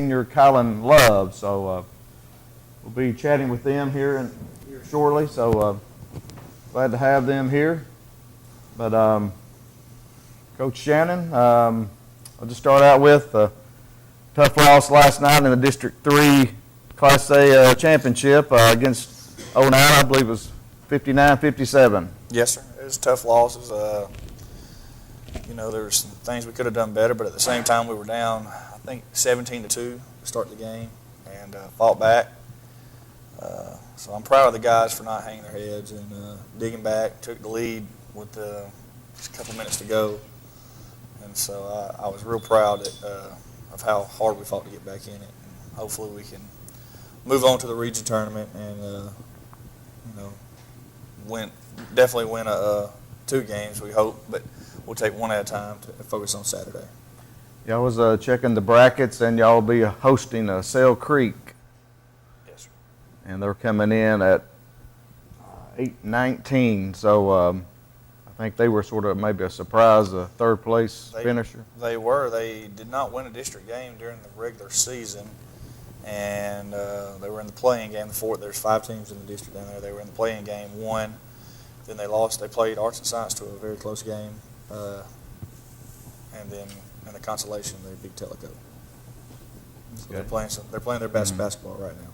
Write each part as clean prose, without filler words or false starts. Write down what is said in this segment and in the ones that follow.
senior Kylan Love. So we'll be chatting with them here shortly. So glad to have them here. But Coach Shannon, I'll just start out with a tough loss last night in the District 3 Class A championship against 09. I believe it was 59-57. Yes, sir. It was tough losses. There were some things we could have done better, but at the same time we were down, I think, 17-2 to start the game and fought back. So I'm proud of the guys for not hanging their heads and digging back, took the lead with just a couple minutes to go. And so I was real proud of how hard we fought to get back in it. And hopefully we can move on to the region tournament and, definitely win 2 games, we hope, but we'll take one at a time to focus on Saturday. Yeah, I was checking the brackets, and y'all will be hosting Sail Creek. Yes, sir. And they're coming in at 8-19, so I think they were sort of maybe a surprise third-place finisher. They were. They did not win a district game during the regular season, and they were in the play-in game. There's 5 teams in the district down there. They were in the play-in game, won. Then they lost. They played Arts and Science to a very close game, and then in the consolation they beat Tellico. So they're playing their best basketball right now.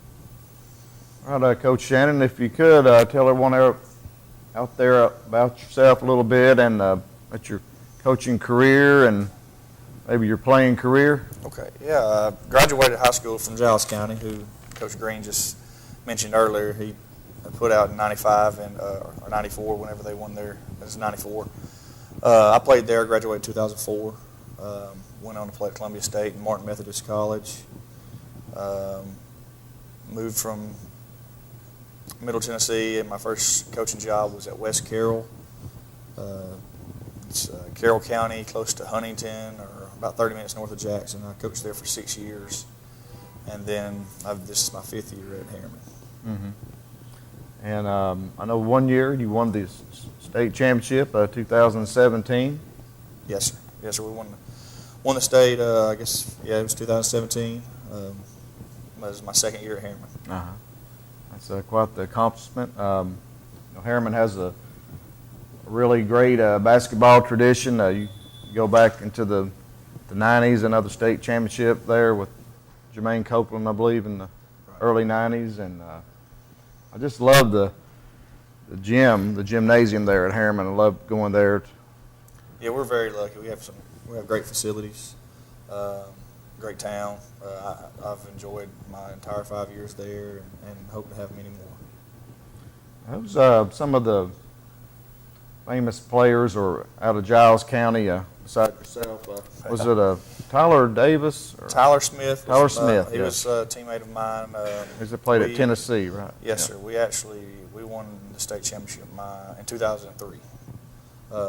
All right, Coach Shannon, if you could tell everyone out there about yourself a little bit and about your coaching career and maybe your playing career. Okay, yeah, graduated high school from Giles County, who Coach Green just mentioned earlier. He put out in 95 and or 94 whenever they won there. It was 94. I played there, graduated in 2004. Went on to play at Columbia State and Martin Methodist College. Moved from Middle Tennessee, and my first coaching job was at West Carroll. It's Carroll County, close to Huntington, or about 30 minutes north of Jackson. I coached there for 6 years, and then this is my 5th year at Harriman. Mm-hmm. And I know one year you won the state championship, 2017. Yes, sir. Yes, sir. We won the state. I guess it was 2017. It was my 2nd year at Harriman. Uh-huh. That's quite the accomplishment. Harriman has a really great basketball tradition. You go back into the 90s, another state championship there with Jermaine Copeland, I believe, in the early 90s, and I just love the gymnasium there at Harriman. I love going there. Yeah, we're very lucky. We have great facilities, great town. I've enjoyed my entire 5 years there and hope to have many more. Who's some of the famous players or out of Giles County besides yourself? Was it Tyler Davis? Tyler Smith. Tyler Smith. He was a teammate of mine. He's played at Tennessee, right? Yes, sir. We won the state championship in 2003.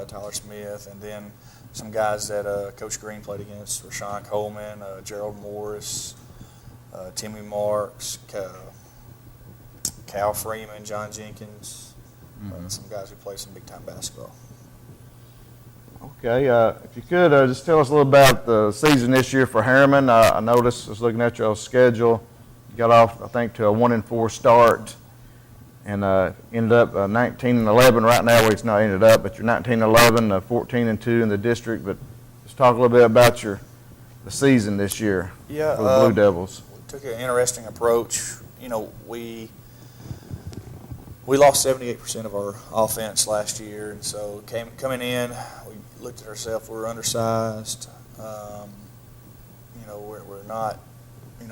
Tyler Smith, and then some guys that Coach Green played against: Rashawn Coleman, Gerald Morris, Timmy Marks, Cal Freeman, John Jenkins. Some guys who play some big-time basketball. Okay, if you could just tell us a little about the season this year for Harriman. I noticed, I was looking at your schedule, you got off, I think, to a 1-4 start, and ended up 19-11 right now. Well, it's not ended up, but you're 19-11, 14-2 in the district. But just talk a little bit about the season this year for the Blue Devils. We took an interesting approach. We lost 78% of our offense last year, and so coming in, we looked at ourselves. We're undersized.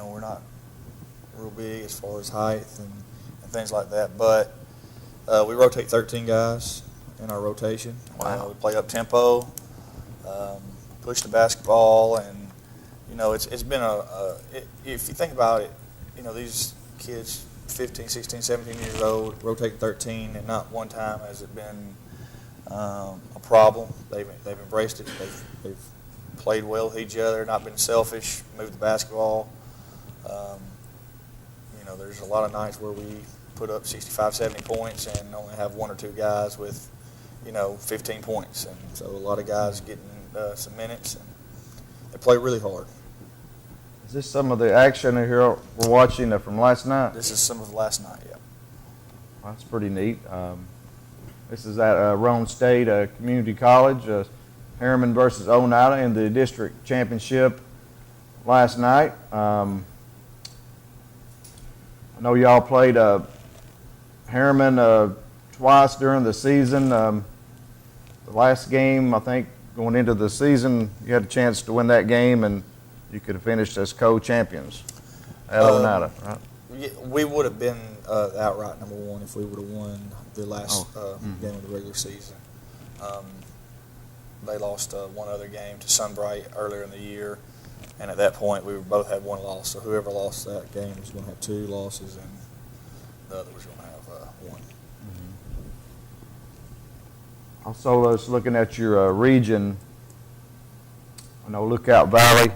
We're not real big as far as height and things like that. But we rotate 13 guys in our rotation. Wow. We play up tempo, push the basketball, and it's been if you think about it, these kids, 15, 16, 17 years old, rotate 13, and not one time has it been a problem. They've embraced it. They've played well with each other, not been selfish, moved the basketball. There's a lot of nights where we put up 65, 70 points and only have 1 or 2 guys with, 15 points. And so a lot of guys getting some minutes, and they play really hard. Is this some of the action here we're watching from last night? This is some of last night, yeah. Well, that's pretty neat. This is at Rome State Community College, Harriman versus Oneida in the district championship last night. I know y'all played Harriman twice during the season. The last game, I think, going into the season, you had a chance to win that game, and you could have finished as co-champions at Oneida, right? Yeah, we would have been outright number one if we would have won the last game of the regular season. They lost one other game to Sunbright earlier in the year, and at that point we both had one loss. So whoever lost that game was going to have two losses, and the other was going to have one. Also, just looking at your region, I know Lookout Valley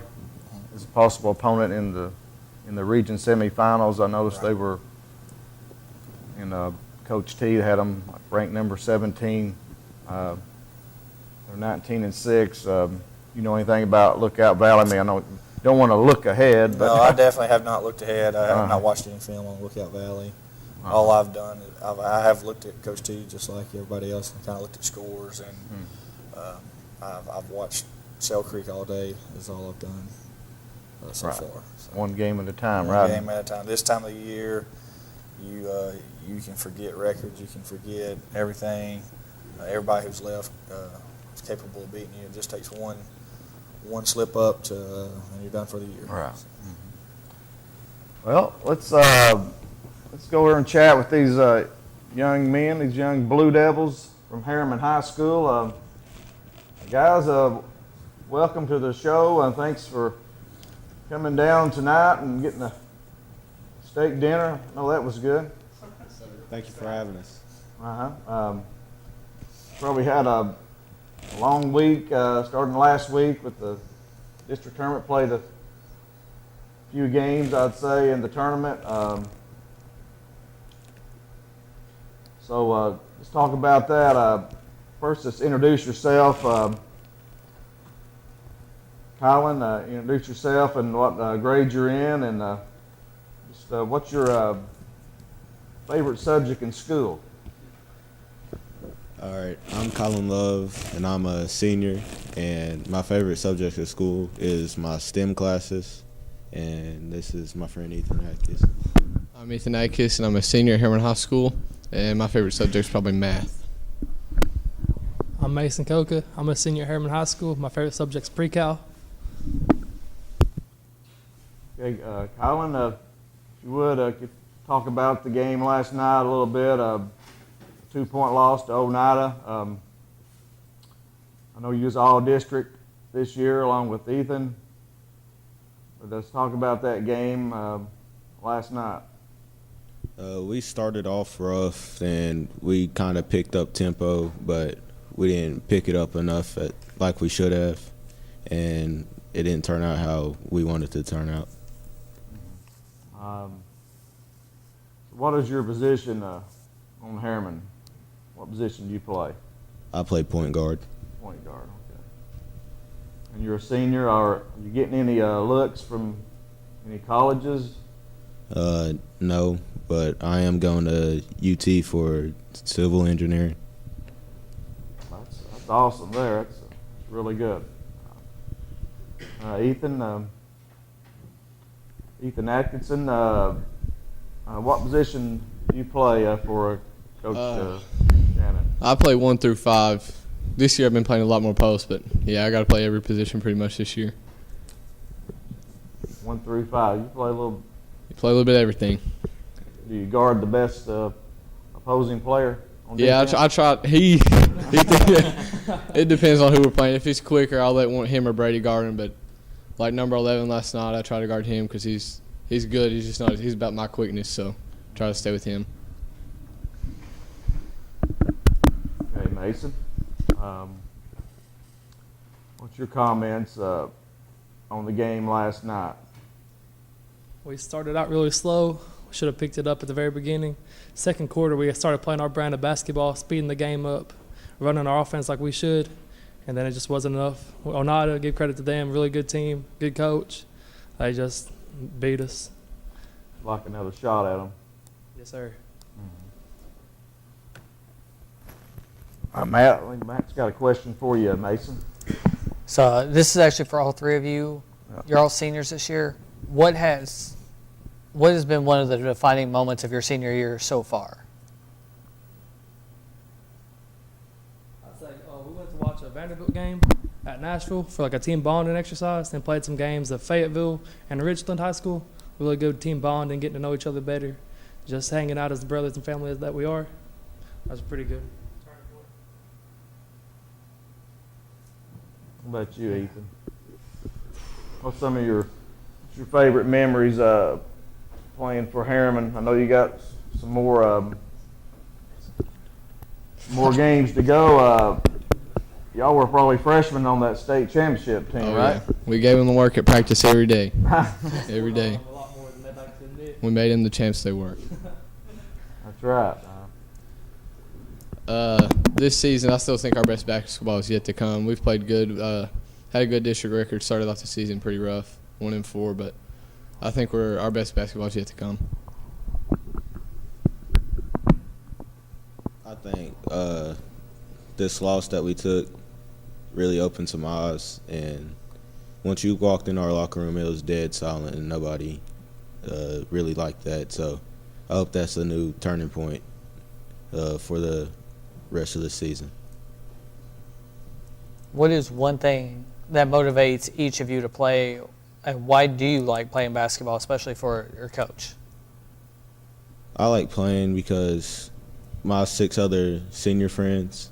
is a possible opponent in the region semifinals. I noticed they were in Coach T had them ranked number 17. They're 19-6. You know anything about Lookout Valley? I mean, I know you don't want to look ahead, but No, I definitely have not looked ahead. I have not watched any film on Lookout Valley. All I've done is I have looked at Coach T just like everybody else and kind of looked at scores, and I've watched Shell Creek all day is all I've done so far. So, one game at a time, one right? game at a time. This time of the year, you can forget records, you can forget everything. Everybody who's left is capable of beating you. It just takes one slip up and you're done for the year. Right. Well, let's go over and chat with these young men, these young Blue Devils from Harriman High School. Guys, welcome to the show, and thanks for coming down tonight and getting a steak dinner. I know that was good. Thank you for having us. Probably had a long week, starting last week with the district tournament. Played a few games, I'd say, in the tournament. So let's talk about that. First, let's introduce yourself. Colin, introduce yourself and what grade you're in, and just what's your favorite subject in school? All right, I'm Colin Love, and I'm a senior, and my favorite subject at school is my STEM classes, and this is my friend Ethan Atkins. I'm Ethan Atkins, and I'm a senior at Harriman High School, and my favorite subject is probably math. I'm Mason Coca. I'm a senior at Harriman High School. My favorite subject's pre-cal. Okay, Colin, if you would, could talk about the game last night a little bit. 2-point loss to Oneida. I know you was all district this year along with Ethan. But let's talk about that game last night. We started off rough, and we kind of picked up tempo, but we didn't pick it up enough like we should have, and it didn't turn out how we wanted it to turn out. What is your position on Harriman? What position do you play? I play point guard. Point guard, okay. And you're a senior. Are you getting any looks from any colleges? No, but I am going to UT for civil engineering. That's awesome there. That's really good. Ethan Atkinson, what position do you play for Coach Shannon? I play 1 through 5. This year I've been playing a lot more post, but yeah, I got to play every position pretty much this year. 1 through 5. You play a little. You play a little bit of everything. Do you guard the best opposing player? On Yeah, defense? I try. It depends on who we're playing. If he's quicker, I'll let him or Brady guard him. But like number 11 last night, I try to guard him because he's good. He's just not. He's about my quickness, so try to stay with him. Okay, Mason. What's your comments on the game last night? We started out really slow. We should have picked it up at the very beginning. Second quarter, we started playing our brand of basketball, speeding the game up, running our offense like we should, and then it just wasn't enough. Oneida, give credit to them, really good team, good coach. They just beat us. Like another shot at them. Yes, sir. Matt, I think Matt's got a question for you, Mason. So this is actually for all three of you. Yeah. You're all seniors this year. What has been one of the defining moments of your senior year so far? I'd say we went to watch a Vanderbilt game at Nashville for like a team bonding exercise, then played some games at Fayetteville and Richland High School. Really good team bond and getting to know each other better. Just hanging out as brothers and family that we are. That was pretty good. What about you, Ethan? What's some of your favorite memories playing for Harriman? I know you got some more games to go. Y'all were probably freshmen on that state championship team, right? Yeah. We gave them the work at practice every day. Every day. A lot more than they'd like to admit. We made them the champs they were. That's right. This season, I still think our best basketball is yet to come. We've played good, had a good district record, started off the season pretty rough, 1-4, but I think our best basketball is yet to come. I think this loss that we took really opened some eyes, and once you walked in our locker room, it was dead silent, and nobody really liked that. So I hope that's a new turning point for the rest of the season. What is one thing that motivates each of you to play, and why do you like playing basketball, especially for your coach? I like playing because my 6 other senior friends,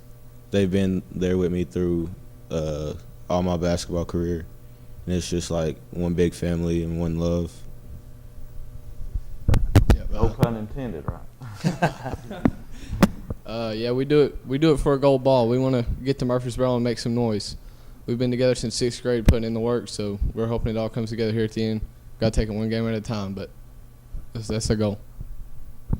they've been there with me through all my basketball career, and it's just like one big family and one love. No pun intended, right? Yeah, we do it for a gold ball. We want to get to Murfreesboro and make some noise. We've been together since 6th grade putting in the work, so we're hoping it all comes together here at the end. Got to take it one game at a time, but that's the goal. The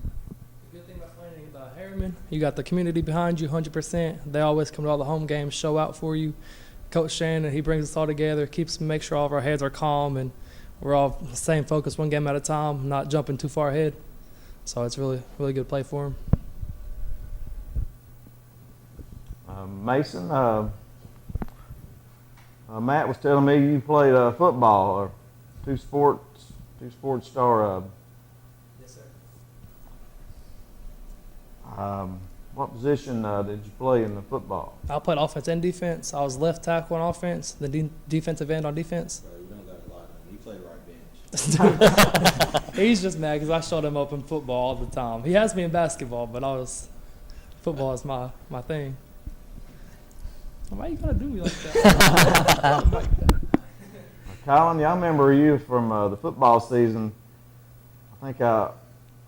good thing about playing Harriman, you got the community behind you 100%. They always come to all the home games, show out for you. Coach Shannon, he brings us all together, make sure all of our heads are calm, and we're all the same focus, one game at a time, not jumping too far ahead. So it's really, really good play for him. Mason, Matt was telling me you played football or two sports star. Yes, sir. What position did you play in the football? I played offense and defense. I was left tackle on offense, the defensive end on defense. You don't got a lot of them. You played right bench. He's just mad because I showed him up in football all the time. He has me in basketball, but football is my thing. Why you gotta do me like that? Colin, I remember you from the football season. I think I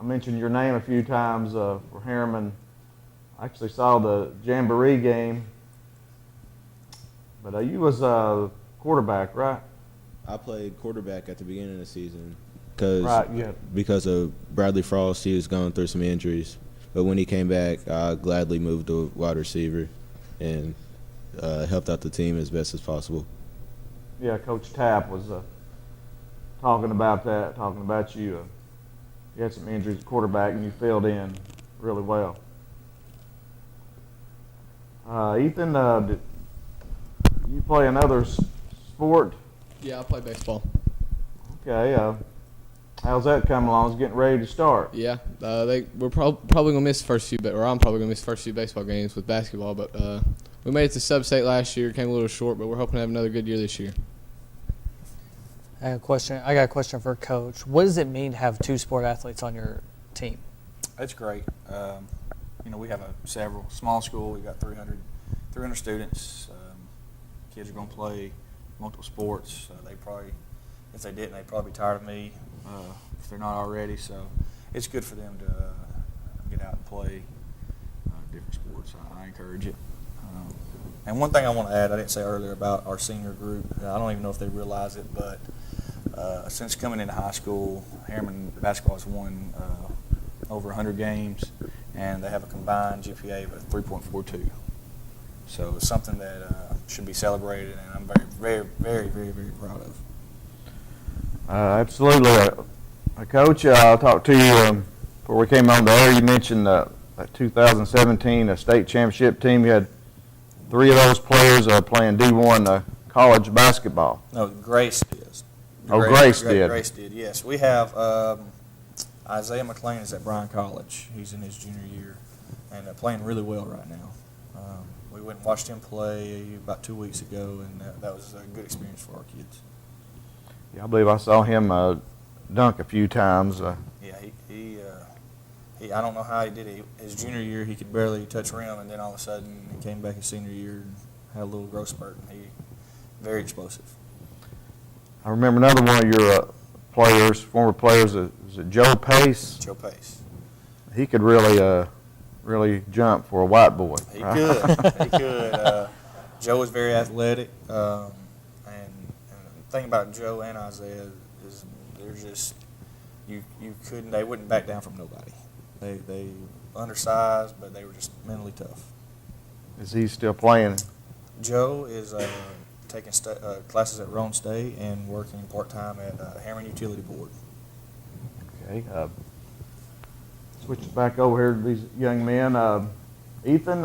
mentioned your name a few times for Harriman. I actually saw the Jamboree game. But you was a quarterback, right? I played quarterback at the beginning of the season because of Bradley Frost. He was going through some injuries. But when he came back, I gladly moved to wide receiver and helped out the team as best as possible. Yeah, Coach Tapp was talking about you. You had some injuries at quarterback, and you filled in really well. Ethan, did you play another sport? Yeah, I play baseball. Okay. How's that coming along? It's getting ready to start. Yeah, we're probably gonna miss the first few, or I'm probably gonna miss the first few baseball games with basketball. But we made it to sub-state last year, came a little short, but we're hoping to have another good year this year. I got a question for Coach. What does it mean to have 2 sport athletes on your team? It's great. We have a small school. We've got 300 students. Kids are going to play multiple sports. If they didn't, they'd probably be tired of me if they're not already. So it's good for them to get out and play different sports. I encourage it. And one thing I want to add, I didn't say earlier about our senior group. I don't even know if they realize it, but since coming into high school, Harriman basketball has won over 100 games, and they have a combined GPA of 3.42. So it's something that should be celebrated, and I'm very, very, very, very, very proud of. Absolutely. Coach, I'll talk to you before we came on the air. You mentioned that 2017 state championship team. You had 3 of those players playing D1 college basketball. No, Grace is. Grace did. Grace did, yes. We have Isaiah McLean is at Bryan College. He's in his junior year and playing really well right now. We went and watched him play about 2 weeks ago, and that was a good experience for our kids. Yeah, I believe I saw him dunk a few times. Yeah, he I don't know how he did it. His junior year, he could barely touch rim, and then all of a sudden he came back his senior year and had a little growth spurt, and he very explosive. I remember another one of your former players, was it Joe Pace? Joe Pace. He could really jump for a white boy. He could. He could. Joe was very athletic, and the thing about Joe and Isaiah is they're just they wouldn't back down from nobody. They undersized, but they were just mentally tough. Is he still playing? Joe is taking classes at Roan State and working part-time at Hagan Utility Board. Okay. Switch back over here to these young men. Ethan,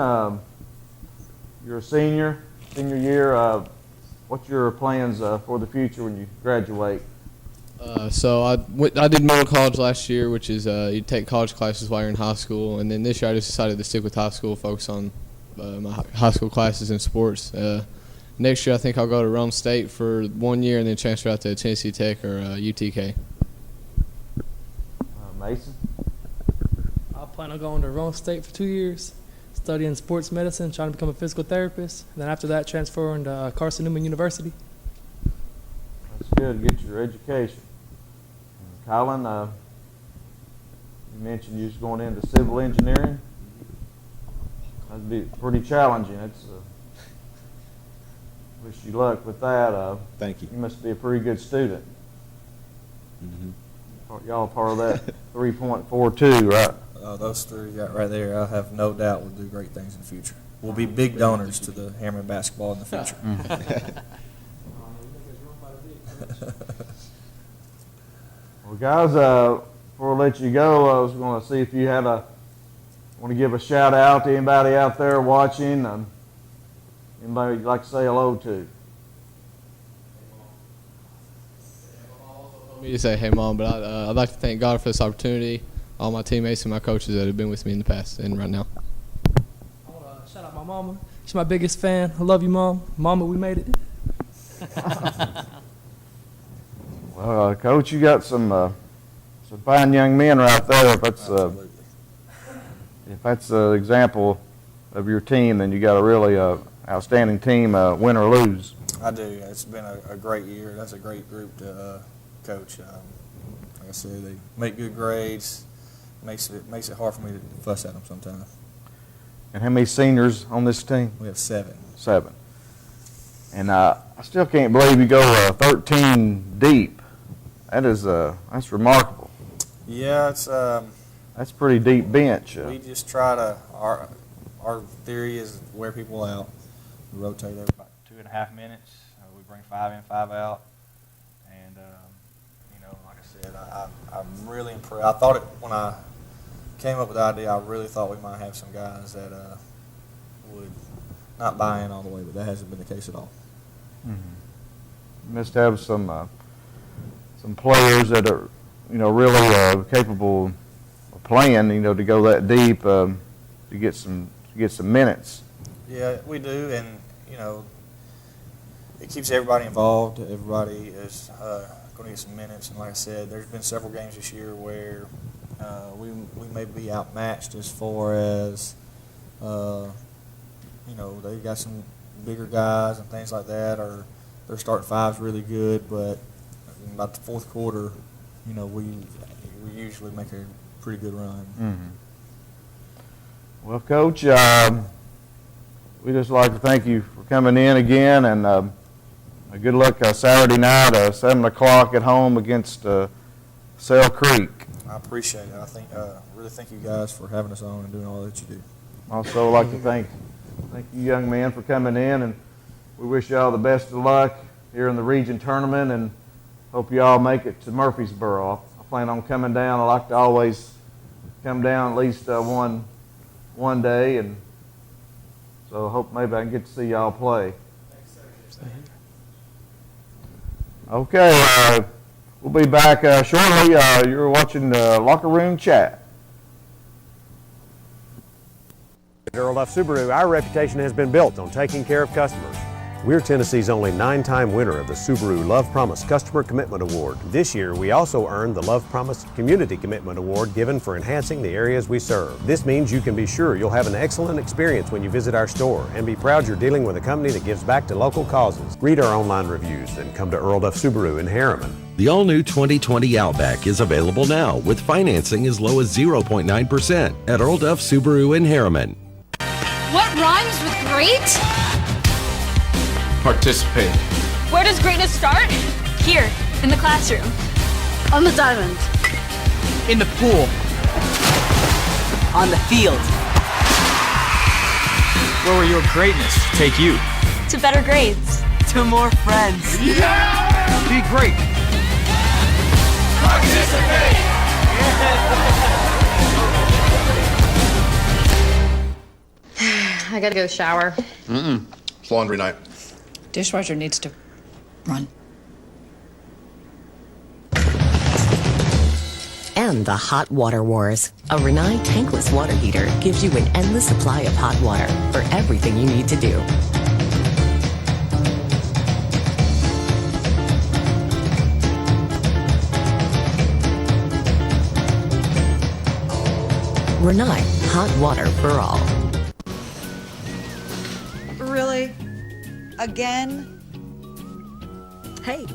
you're a senior year. What's your plans for the future when you graduate? So I did middle college last year, which is you take college classes while you're in high school, and then this year I just decided to stick with high school, focus on my high school classes and sports. Next year I think I'll go to Rome State for 1 year and then transfer out to Tennessee Tech or UTK. Mason? I plan on going to Rome State for 2 years, studying sports medicine, trying to become a physical therapist. And then after that, transferring to Carson Newman University. That's good. Get your education. Colin, you mentioned you was going into civil engineering. That'd be pretty challenging. Wish you luck with that. Thank you. You must be a pretty good student. Mm-hmm. Y'all part of that 3.42, right? Those 3 you got right there, I have no doubt will do great things in the future. We'll be big donors to the Hammer basketball in the future. Well, guys, before I let you go, I was going to see if you had want to give a shout out to anybody out there watching. Anybody you'd like to say hello to? Me to say hey mom, but I'd like to thank God for this opportunity, all my teammates and my coaches that have been with me in the past and right now. I want to shout out my mama. She's my biggest fan. I love you, Mom. Mama, we made it. Well, Coach, you got some fine young men right there. Absolutely. If that's an example of your team, then you got a really outstanding team, win or lose. I do. It's been a great year. That's a great group to coach. Like I said, they make good grades. Makes it hard for me to fuss at them sometimes. And how many seniors on this team? We have 7. 7. And I still can't believe you go 13 deep. That's remarkable. Yeah, it's That's a pretty deep bench. we just try to our theory is wear people out. We rotate every about 2.5 minutes. We bring 5 in, 5 out, and like I said, I'm really impressed. I thought when I came up with the idea, I really thought we might have some guys that would not buy in all the way, but that hasn't been the case at all. You must have some players that are really capable of playing. To go that deep to get some minutes. Yeah, we do, and it keeps everybody involved. Everybody is going to get some minutes, and like I said, there's been several games this year where we may be outmatched as far as they got some bigger guys and things like that, or their starting five's really good, but in about the fourth quarter, we usually make a pretty good run. Mm-hmm. Well, Coach, we just like to thank you for coming in again, and good luck Saturday night, 7 o'clock at home against Sale Creek. I appreciate it. I think really thank you guys for having us on and doing all that you do. Also like to thank you young men for coming in, and we wish you all the best of luck here in the region tournament, and hope you all make it to Murfreesboro. I plan on coming down. I like to always come down at least one day, and so I hope maybe I can get to see y'all play. Okay, we'll be back shortly. You're watching the Locker Room Chat. At Earl Duff Subaru, our reputation has been built on taking care of customers. We're Tennessee's only 9-time winner of the Subaru Love Promise Customer Commitment Award. This year, we also earned the Love Promise Community Commitment Award given for enhancing the areas we serve. This means you can be sure you'll have an excellent experience when you visit our store and be proud you're dealing with a company that gives back to local causes. Read our online reviews and come to Earl Duff Subaru in Harriman. The all-new 2020 Outback is available now with financing as low as 0.9% at Earl Duff Subaru in Harriman. What rhymes with great? Participate. Where does greatness start? Here, in the classroom. On the diamond. In the pool. On the field. Where will your greatness take you? To better grades. To more friends. Yeah! Be great. Participate! I gotta go shower. It's laundry night. Dishwasher needs to run. And the Hot Water Wars. A Rinnai tankless water heater gives you an endless supply of hot water for everything you need to do. Rinnai, hot water for all. Really? Again? Hey,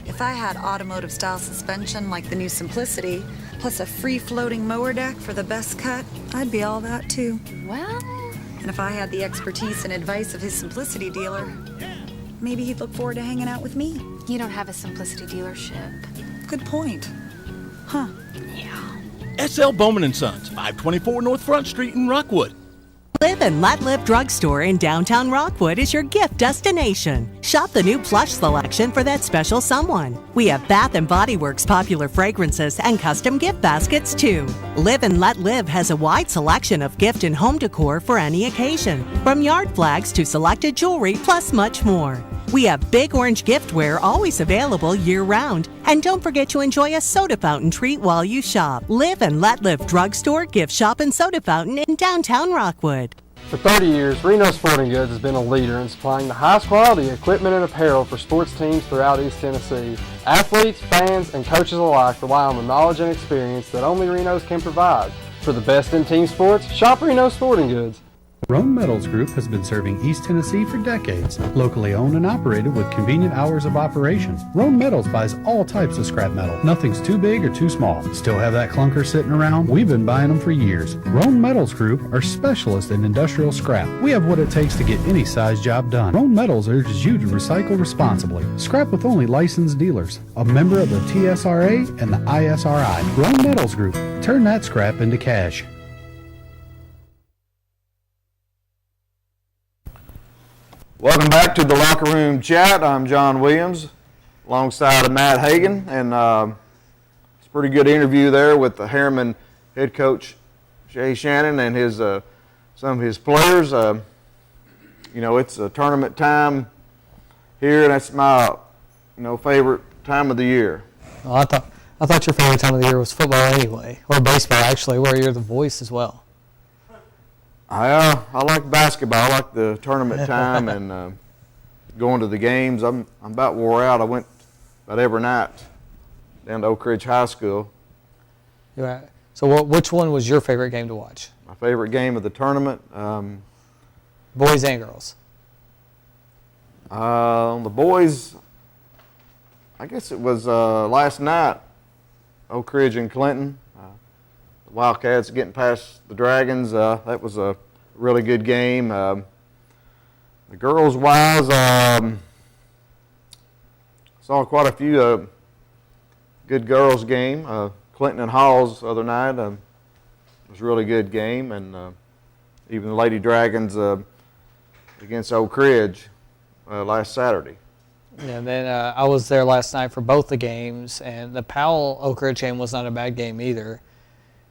if I had automotive style suspension like the new Simplicity, plus a free floating mower deck for the best cut, I'd be all that too. Well... And if I had the expertise and advice of his Simplicity dealer, maybe he'd look forward to hanging out with me. You don't have a Simplicity dealership. Good point. Huh. Yeah. SL Bowman & Sons, 524 North Front Street in Rockwood. Live and Let Live Drugstore in downtown Rockwood is your gift destination. Shop the new plush selection for that special someone. We have Bath & Body Works popular fragrances and custom gift baskets too. Live and Let Live has a wide selection of gift and home decor for any occasion, from yard flags to selected jewelry plus much more. We have Big Orange giftware always available year-round. And don't forget to enjoy a soda fountain treat while you shop. Live and Let Live Drugstore, Gift Shop, and Soda Fountain in downtown Rockwood. For 30 years, Reno Sporting Goods has been a leader in supplying the highest quality equipment and apparel for sports teams throughout East Tennessee. Athletes, fans, and coaches alike rely on the knowledge and experience that only Reno's can provide. For the best in team sports, shop Reno Sporting Goods. Rome Metals Group has been serving East Tennessee for decades. Locally owned and operated with convenient hours of operation. Rome Metals buys all types of scrap metal. Nothing's too big or too small. Still have that clunker sitting around? We've been buying them for years. Rome Metals Group are specialists in industrial scrap. We have what it takes to get any size job done. Rome Metals urges you to recycle responsibly. Scrap with only licensed dealers. A member of the TSRA and the ISRI. Rome Metals Group. Turn that scrap into cash. Welcome back to the Locker Room Chat. I'm John Williams, alongside of Matt Hagan, and it's a pretty good interview there with the Harriman head coach Jay Shannon and his some of his players. You know, it's a tournament time here, and that's my favorite time of the year. Well, I thought your favorite time of the year was football anyway, or baseball actually, where you're the voice as well. I like basketball. I like the tournament time and going to the games. I'm about wore out. I went about every night down to Oak Ridge High School. Right. So which one was your favorite game to watch? My favorite game of the tournament? Boys and girls. On the boys, I guess it was last night, Oak Ridge and Clinton. Wildcats getting past the Dragons. That was a really good game. The girls' wise, saw quite a few good girls' game. Clinton and Halls the other night was a really good game, and even the Lady Dragons against Oak Ridge last Saturday. And then I was there last night for both the games, and the Powell Oak Ridge game was not a bad game either.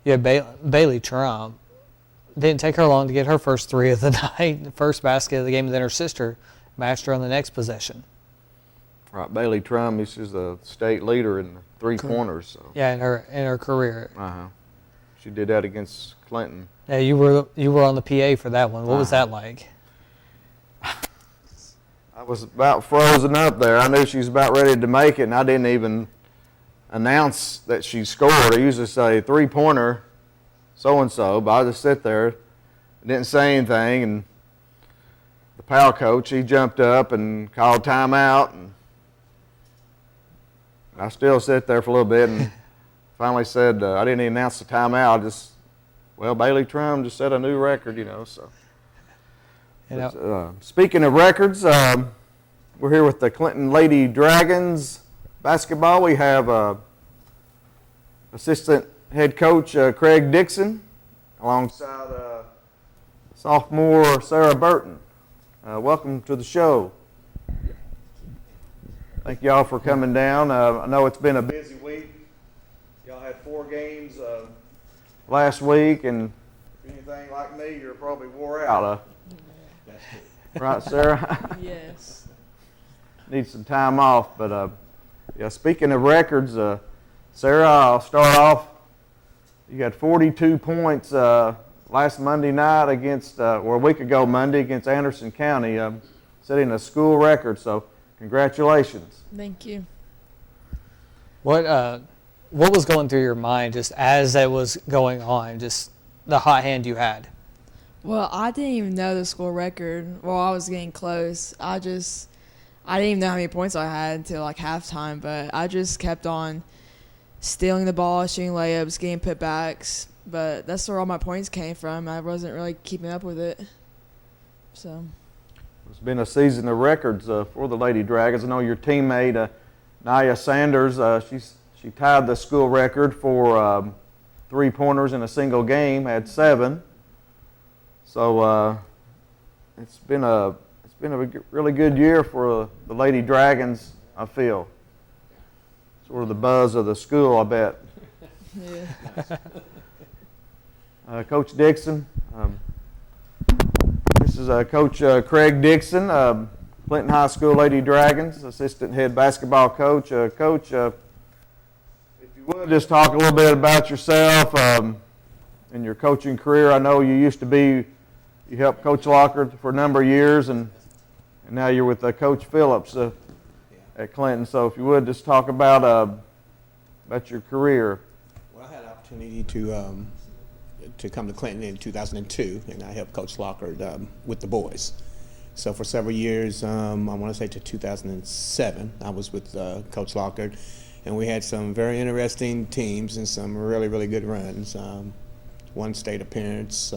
You had Bailey Trump. Didn't take her long to get her first 3 of the night, the first basket of the game, and then her sister matched her on the next possession. Right, Bailey Trum, she's a state leader in 3-pointers. So. Yeah, in her career. She did that against Clinton. Yeah, you were on the PA for that one. What was that like? I was about frozen up there. I knew she was about ready to make it, and I didn't even announce that she scored. I usually say 3-pointer, so-and-so, but I just sit there, didn't say anything, and the Powell coach, he jumped up and called timeout, and I still sit there for a little bit, and finally said, I didn't even announce the timeout, Bailey Trum just set a new record, so. Speaking of records, we're here with the Clinton Lady Dragons basketball. We have assistant head coach Craig Dixon alongside sophomore Sarah Burton. Welcome to the show. Thank y'all for coming down. I know it's been a busy week. Y'all had 4 games last week, and if anything like me, you're probably wore out. Right, Sarah? Yes. Need some time off, but speaking of records, Sarah, I'll start off. You got 42 points last Monday night against, or a week ago Monday against Anderson County, setting a school record. So congratulations. Thank you. What was going through your mind just as that was going on? Just the hot hand you had. Well, I didn't even know the school record. Well, I was getting close. I didn't even know how many points I had until like halftime, but I just kept on stealing the ball, shooting layups, getting putbacks. But that's where all my points came from. I wasn't really keeping up with it. So it's been a season of records for the Lady Dragons. I know your teammate Nia Sanders. She tied the school record for 3-pointers in a single game. Had 7. So it's been a really good year for the Lady Dragons, I feel. Sort of the buzz of the school, I bet. Yeah. Coach Dixon, this is Coach Craig Dixon, Clinton High School Lady Dragons, assistant head basketball coach. Coach, if you would just talk a little bit about yourself and your coaching career. I know you helped Coach Locker for a number of years, and now you're with Coach Phillips at Clinton. So if you would just talk about your career. Well, I had an opportunity to come to Clinton in 2002, and I helped Coach Locker with the boys. So for several years, I want to say to 2007, I was with Coach Locker, and we had some very interesting teams and some really, really good runs. One state appearance,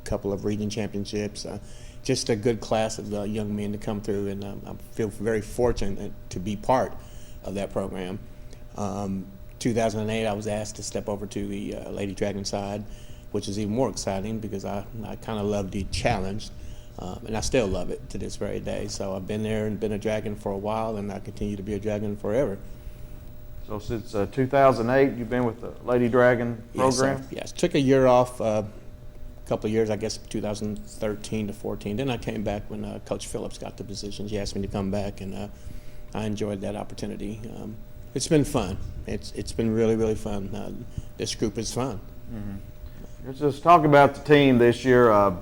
couple of region championships, just a good class of young men to come through, and I feel very fortunate to be part of that program. 2008, I was asked to step over to the Lady Dragon side, which is even more exciting because I kind of love the challenge, and I still love it to this very day. So I've been there and been a Dragon for a while, and I continue to be a Dragon forever. So since 2008, you've been with the Lady Dragon program? Yes, took a year off, couple of years, I guess 2013 to 14. Then I came back when Coach Phillips got the position. She asked me to come back, and I enjoyed that opportunity. It's been fun. It's been really, really fun. This group is fun. Mm-hmm. Let's just talk about the team this year. I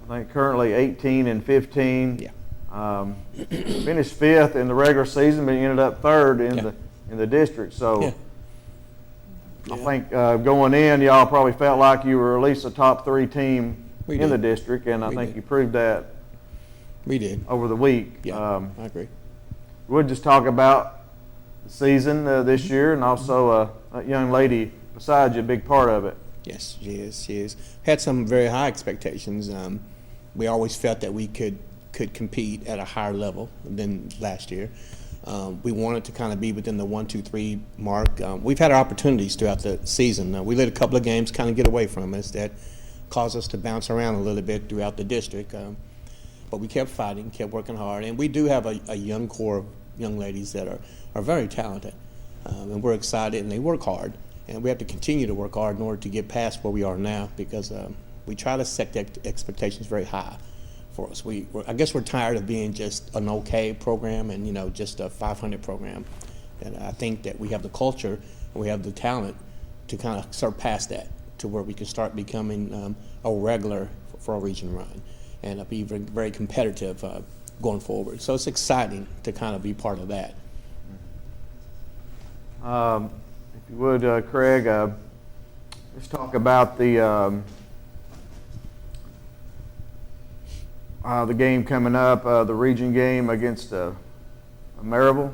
think currently 18 and 15. Yeah. Finished 5th in the regular season, but you ended up 3rd in the district. So. Yeah. I think going in, y'all probably felt like you were at least a top 3 team in the district, and I think you proved that. We did over the week. Yeah, I agree. We'll just talk about the season this year, and also that young lady beside you, a big part of it. Yes, she is. She is. Had some very high expectations. We always felt that we could compete at a higher level than last year. We wanted to kind of be within the 1, 2, 3 mark. We've had our opportunities throughout the season. We let a couple of games kind of get away from us that caused us to bounce around a little bit throughout the district. but we kept fighting, kept working hard, and we do have a young core of young ladies that are very talented, and we're excited, and they work hard, and we have to continue to work hard in order to get past where we are now, because we try to set the expectations very high for us. I guess we're tired of being just an okay program and, you know, just a 500 program. And I think that we have the culture and we have the talent to kind of surpass that to where we can start becoming a regular for a region run and be very competitive going forward. So it's exciting to kind of be part of that. If you would, Craig, let's talk about the game coming up, the region game against Maryville.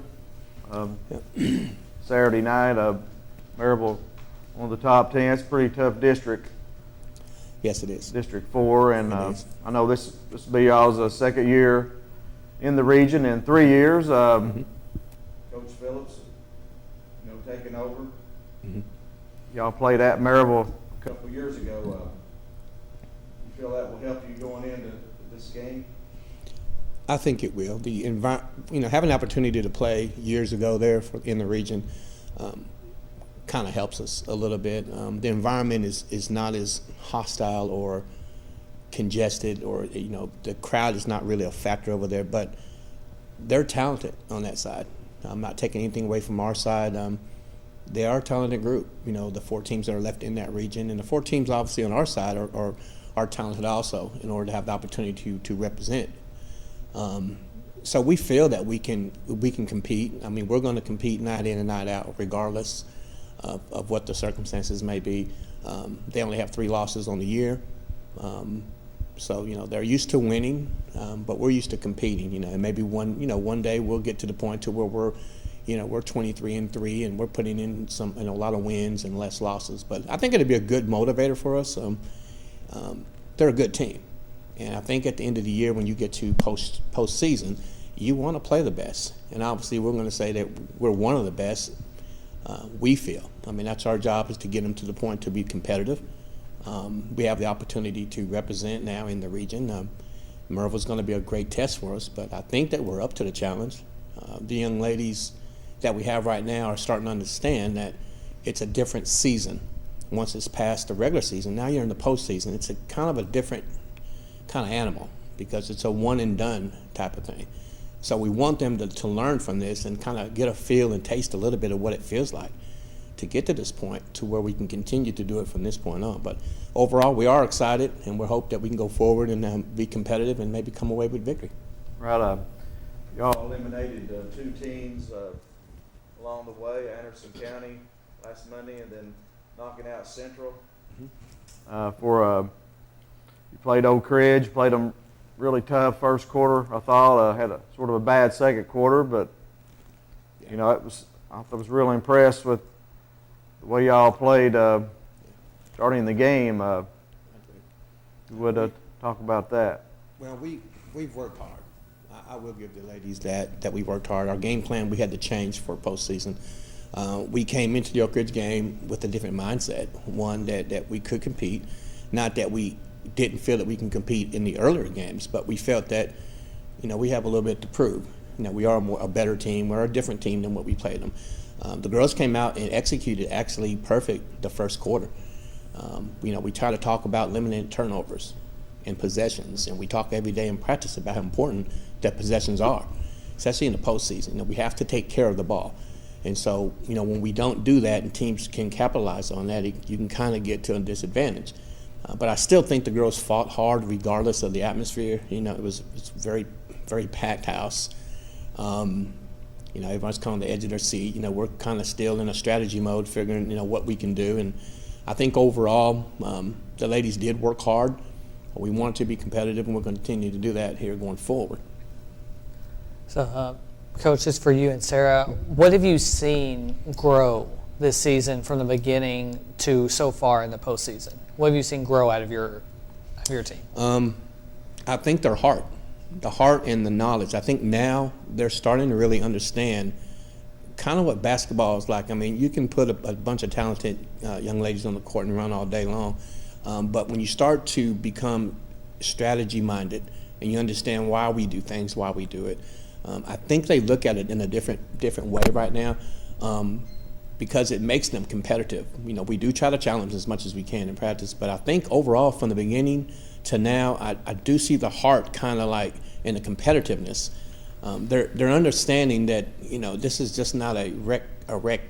Saturday night, Maryville, one of the top 10. It's a pretty tough district. Yes, it is. District 4, and I know this will be y'all's second year in the region in 3 years. Coach Phillips, you know, taking over. Y'all played at Maryville a couple years ago. You feel that will help you going into this game? I think it will. Having the opportunity to play years ago there in the region kind of helps us a little bit. The environment is not as hostile or congested, or, you know, the crowd is not really a factor over there, but they're talented on that side. I'm not taking anything away from our side. They are a talented group, you know, the 4 teams that are left in that region, and the 4 teams obviously on our side are talented also in order to have the opportunity to represent. So we feel that we can compete. I mean, we're going to compete night in and night out regardless of what the circumstances may be. They only have 3 losses on the year. So, you know, they're used to winning, but we're used to competing, you know, and maybe one day we'll get to the point to where we're 23-3 and we're putting in a lot of wins and less losses. But I think it'll be a good motivator for us. They're a good team. And I think at the end of the year, when you get to postseason, you want to play the best. And obviously, we're going to say that we're one of the best. We feel. I mean, that's our job, is to get them to the point to be competitive. We have the opportunity to represent now in the region. Maryville's going to be a great test for us, but I think that we're up to the challenge. The young ladies that we have right now are starting to understand that it's a different season. Once it's past the regular season, now you're in the postseason. It's a kind of a different kind of animal because it's a one and done type of thing. So we want them to learn from this and kind of get a feel and taste a little bit of what it feels like to get to this point to where we can continue to do it from this point on. But overall, we are excited, and we hope that we can go forward and be competitive and maybe come away with victory. Right. Y'all eliminated 2 teams along the way, Anderson County last Monday, and then knocking out Central. You played Oak Ridge, played them really tough first quarter. I thought had a sort of a bad second quarter, but you know, I was really impressed with the way y'all played starting the game. You would talk about that. Well, we've worked hard. I will give the ladies that we worked hard. Our game plan we had to change for postseason. We came into the Oak Ridge game with a different mindset. One, that we could compete. Not that we didn't feel that we can compete in the earlier games, but we felt that, you know, we have a little bit to prove. You know, we are a better team. We're a different team than what we played them. The girls came out and executed actually perfect the first quarter. You know, we try to talk about limiting turnovers and possessions, and we talk every day in practice about how important that possessions are, especially in the postseason. You know, we have to take care of the ball. And so, you know, when we don't do that and teams can capitalize on that, you can kind of get to a disadvantage. But I still think the girls fought hard regardless of the atmosphere. You know, it's very, very packed house. You know, everyone's kind of on the edge of their seat. You know, we're kind of still in a strategy mode, figuring, you know, what we can do. And I think overall, the ladies did work hard. We wanted to be competitive, and we're going to continue to do that here going forward. So, Coach, this is for you and Sarah. What have you seen grow this season from the beginning to so far in the postseason? What have you seen grow out of your team? I think their heart, the heart and the knowledge. I think now they're starting to really understand kind of what basketball is like. I mean, you can put a bunch of talented young ladies on the court and run all day long, but when you start to become strategy-minded and you understand why we do things, why we do it. I think they look at it in a different way right now, because it makes them competitive. You know, we do try to challenge as much as we can in practice, but I think overall from the beginning to now, I do see the heart kind of like in the competitiveness. They're understanding that, you know, this is just not a rec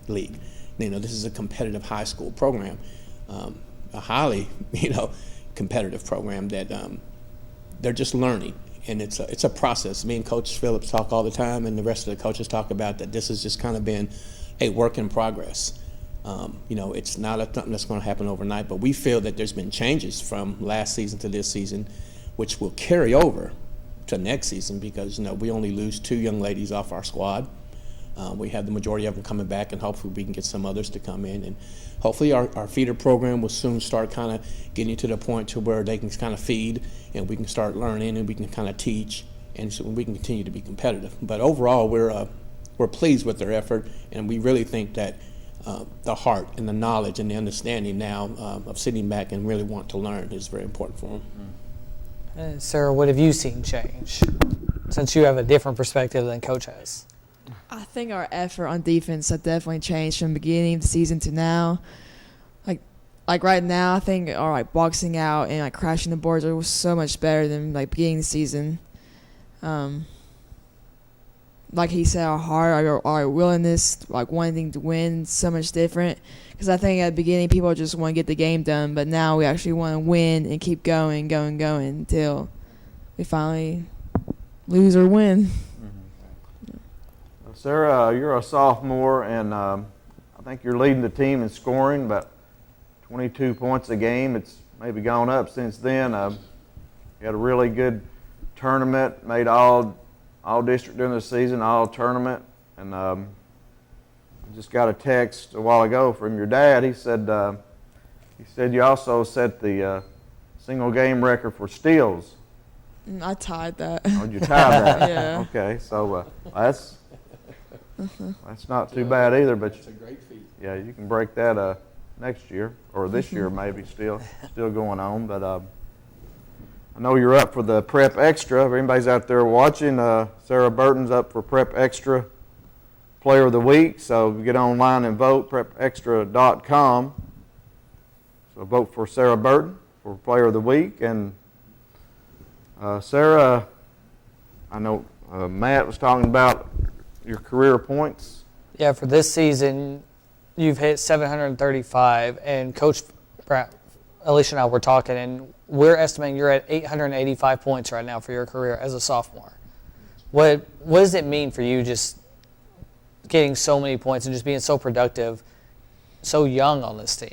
league. You know, this is a competitive high school program, a highly, you know, competitive program that they're just learning. And it's a process. Me and Coach Phillips talk all the time, and the rest of the coaches talk about that this has just kind of been a work in progress. You know, it's not something that's going to happen overnight, but we feel that there's been changes from last season to this season, which will carry over to next season because, you know, we only lose 2 young ladies off our squad. We have the majority of them coming back, and hopefully we can get some others to come in. And hopefully our feeder program will soon start kind of getting to the point to where they can kind of feed, and we can start learning, and we can kind of teach, and so we can continue to be competitive. But overall, we're pleased with their effort, and we really think that the heart and the knowledge and the understanding now of sitting back and really want to learn is very important for them. And Sarah, what have you seen change since you have a different perspective than Coach has? I think our effort on defense has definitely changed from the beginning of the season to now. Like right now, I think our like boxing out and like crashing the boards are so much better than like beginning of the season. Like he said, our heart, our willingness, like wanting to win, so much different. Because I think at the beginning people just want to get the game done, but now we actually want to win and keep going until we finally lose or win. Sarah, you're a sophomore, and I think you're leading the team in scoring, about 22 points a game. It's maybe gone up since then. You had a really good tournament, made all district during the season, all tournament, and I just got a text a while ago from your dad. He said you also set the single game record for steals. I tied that. Oh, you tied that? Yeah. Okay, so that's not too bad either. But it's a great feat. Yeah, you can break that next year or this year maybe. Still going on, but. I know you're up for the Prep Extra. If anybody's out there watching, Sarah Burton's up for Prep Extra Player of the Week. So get online and vote, prepextra.com. So vote for Sarah Burton for Player of the Week. And Sarah, I know Matt was talking about your career points. Yeah, for this season, you've hit 735, and Coach Alicia and I were talking, and we're estimating you're at 885 points right now for your career as a sophomore. What does it mean for you just getting so many points and just being so productive, so young on this team?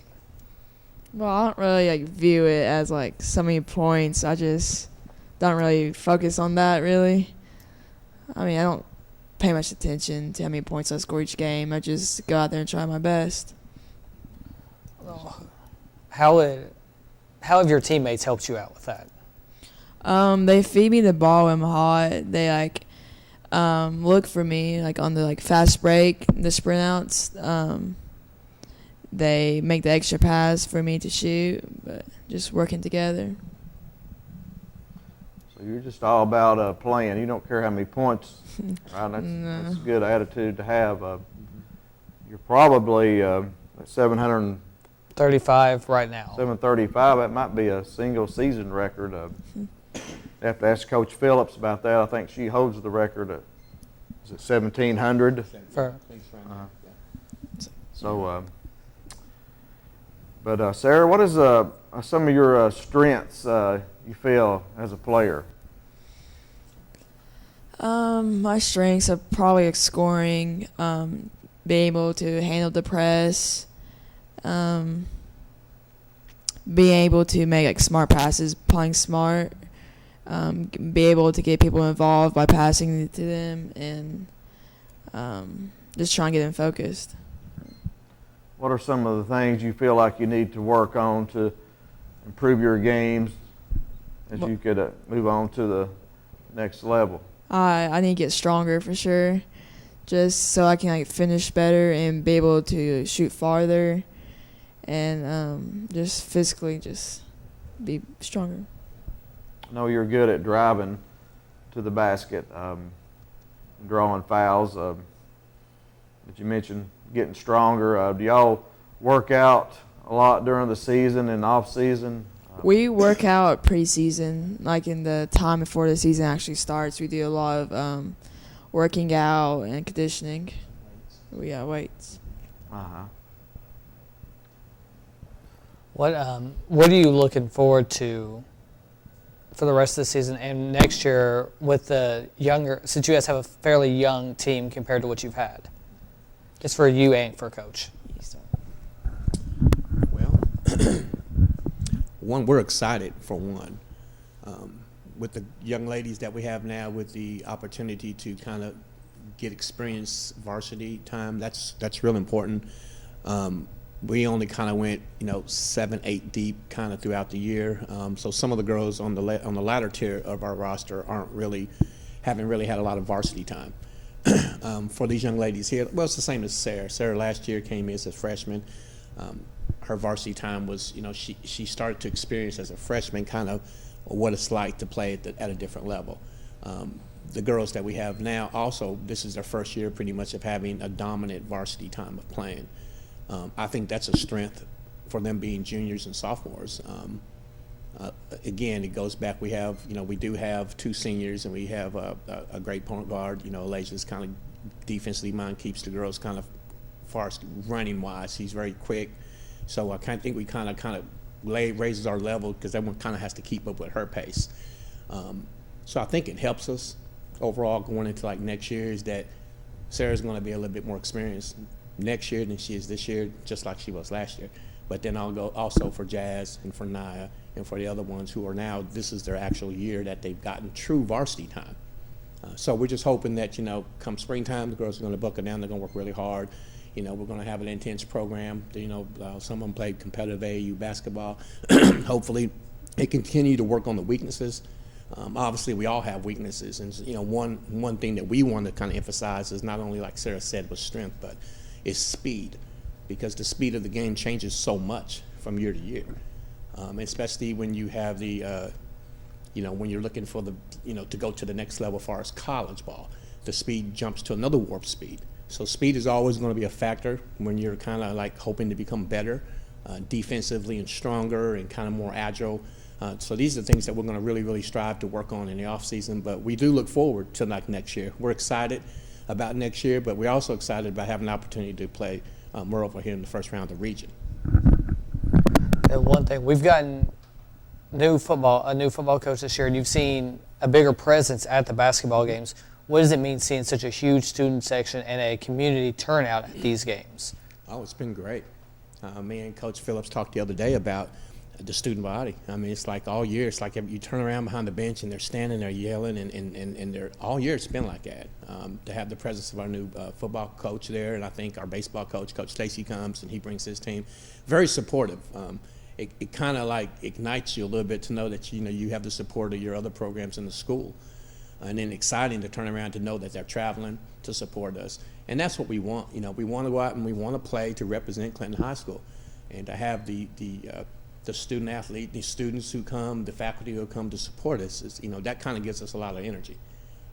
Well, I don't really view it as so many points. I just don't really focus on that really. I mean, I don't pay much attention to how many points I score each game. I just go out there and try my best. How have your teammates helped you out with that? They feed me the ball when I'm hot. They look for me on the fast break, the sprint outs. They make the extra pass for me to shoot, but just working together. So you're just all about playing. You don't care how many points. Right? That's a good attitude to have. You're probably at 735 right now. 735. That might be a single season record. You have to ask Coach Phillips about that. I think she holds the record at 1,700. So, but Sarah, what is some of your strengths you feel as a player? My strengths are probably scoring, being able to handle the press, being able to make smart passes, playing smart, be able to get people involved by passing to them, and just trying to get them focused. What are some of the things you feel like you need to work on to improve your games as you could move on to the next level? I need to get stronger for sure, just so I can finish better and be able to shoot farther, and just physically just be stronger. I know you're good at driving to the basket, drawing fouls. But you mentioned getting stronger. Do y'all work out a lot during the season and off season? We work out preseason, like in the time before the season actually starts. We do a lot of working out and conditioning. Weights. Uh-huh. What are you looking forward to for the rest of the season and next year with the younger, since you guys have a fairly young team compared to what you've had? Just for you and for Coach. Well, we're excited for one. With the young ladies that we have now, with the opportunity to kind of get experience varsity time, that's real important. We only kind of went, 7, 8 deep kind of throughout the year. So some of the girls on the latter tier of our roster haven't really had a lot of varsity time. For these young ladies here, well, it's the same as Sarah. Sarah last year came in as a freshman. Her varsity time was, she started to experience as a freshman kind of what it's like to play at a different level. The girls that we have now also, this is their first year pretty much of having a dominant varsity time of playing. I think that's a strength for them being juniors and sophomores. Again, it goes back, we do have 2 seniors, and we have a great point guard. Elijah's kind of defensively minded, keeps the girls kind of far as running wise. He's very quick. So I think we kind of raises our level, because everyone kind of has to keep up with her pace. So I think it helps us overall going into like next year, is that Sarah's going to be a little bit more experienced next year than she is this year, just like she was last year. But then I'll go also for Jazz and for Naya and for the other ones who are now, this is their actual year that they've gotten true varsity time. So we're just hoping that, come springtime, the girls are going to buckle down, they're going to work really hard. We're going to have an intense program. Some of them play competitive AAU basketball. Hopefully they continue to work on the weaknesses. Obviously, we all have weaknesses, and one thing that we want to kind of emphasize is not only, like Sarah said, with strength, but is speed, because the speed of the game changes so much from year to year, especially when you have when you're looking for to go to the next level as far as college ball. The speed jumps to another warp speed. So speed is always going to be a factor when you're kind of like hoping to become better defensively and stronger and kind of more agile. So these are things that we're going to really, really strive to work on in the off season. But we do look forward to like next year. We're excited about next year, but we're also excited about having an opportunity to play Merle here in the first round of the region. And one thing, we've gotten a new football coach this year, and you've seen a bigger presence at the basketball games. What does it mean seeing such a huge student section and a community turnout at these games? Oh, it's been great. Me and Coach Phillips talked the other day about the student body. I mean, it's like all year, it's like you turn around behind the bench and they're standing there yelling, and they're all year it's been like that. To have the presence of our new football coach there, and I think our baseball coach, Coach Stacy, comes and he brings his team. Very supportive. It kind of like ignites you a little bit to know that you have the support of your other programs in the school. And then exciting to turn around to know that they're traveling to support us. And that's what we want. We want to go out and we want to play to represent Clinton High School, and to have the student athlete, the students who come, the faculty who come to support us, that kind of gives us a lot of energy.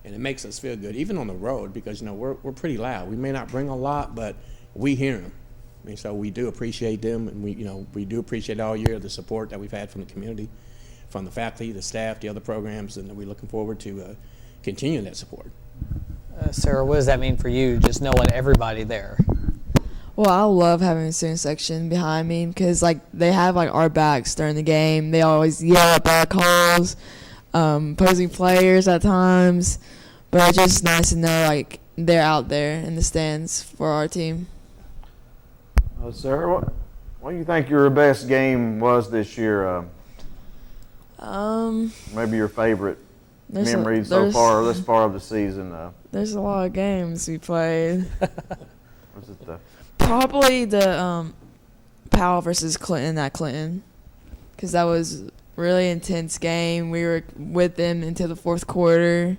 And it makes us feel good, even on the road, because, we're pretty loud. We may not bring a lot, but we hear them. And so we do appreciate them, and we do appreciate all year the support that we've had from the community, from the faculty, the staff, the other programs, and we're looking forward to continuing that support. Sarah, what does that mean for you, just knowing everybody there? Well, I love having a student section behind me, because they have our backs during the game. They always yell at our calls, opposing players at times, but it's just nice to know they're out there in the stands for our team. Sarah, what do you think your best game was this year? Maybe your favorite memory so far, this far of the season. There's a lot of games we played. Was it probably the Powell versus Clinton at Clinton, because that was a really intense game. We were with them until the fourth quarter.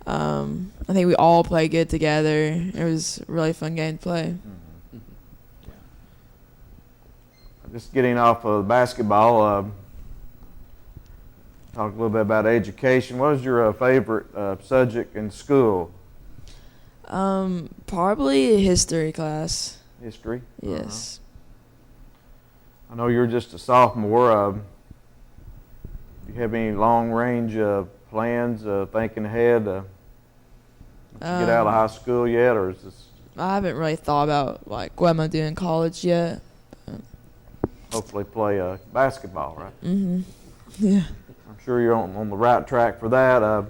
I think we all played good together. It was a really fun game to play. Just getting off of basketball, talk a little bit about education. What was your favorite subject in school? Probably history class. History? Yes. I know you're just a sophomore. Do you have any long-range plans, thinking ahead? Did you get out of high school yet, or is this? I haven't really thought about like what I'm gonna do in college yet. Hopefully play basketball, right? Mm-hmm. Yeah. I'm sure you're on the right track for that. If